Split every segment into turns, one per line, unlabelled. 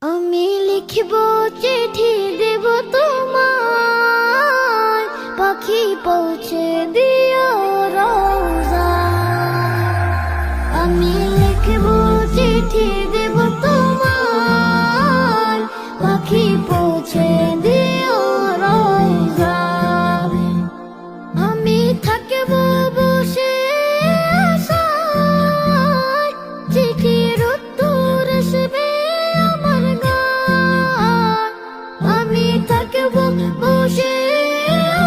আমি লিখব চিঠি দেব তোমায়, পাখি পৌঁছে দিও রওজায়। আমি লিখব চিঠি দেব তোমায়, পাখি পৌঁছে দিও রওজায়। আমি থাকব বসে আশায়, চিঠির উত্তর আসবে আমার গায়। আমি থাকব বসে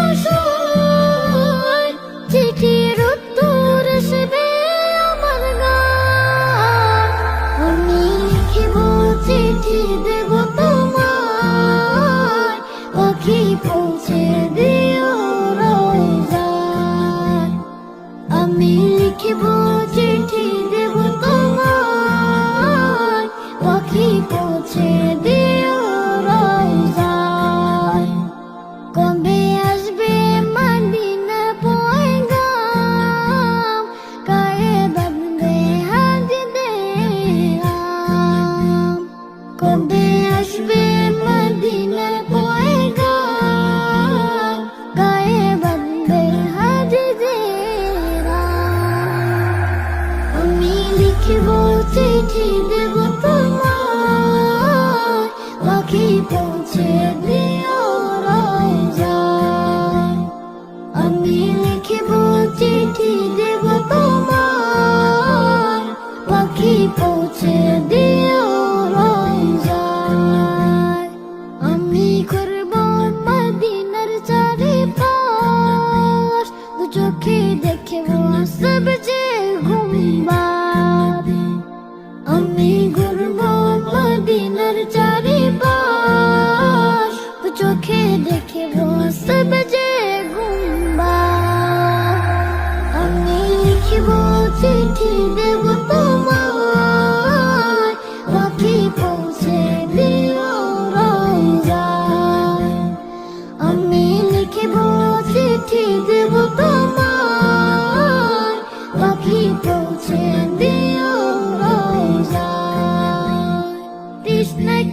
আশায়, চিঠির উত্তর আসবে আমার গায়। আমি লিখব চিঠি দেব তোমায়, পাখি পৌঁছে দিও রওজায়। আমি লিখব চিঠি দেব তোমায়, পাখি পৌঁছে দিও রওজায়। কবে আসবে মদিনা পয়গাম, গায়ে বাঁধবে হাদিদে আম। কবে আসবে মদিনা পয়গাম, গায়ে বাঁধবে হাদিদে আম। আমি লিখব চিঠি দেব তোমায়, পাখি পৌঁছে দিও রওজায়। আমি লিখব চিঠি দেব তোমায়, পাখি পৌঁছে দিও রওজায়। আমি করব মদিনার চারিপাশ, দু চোখে দেখব সব যে গুম্বাদ। আমি ঘুরব মদিনার চারিপাশ, দু চোখে দেখব সব যে গুম্বাদ। আমি লিখব চিঠি দেব তোমায়, পাখি পৌঁছে দিও রওজায়। আমি লিখব চিঠি দেব তোমায়, পাখি পৌঁছে দিও রওজায়। তৃষ্ণায়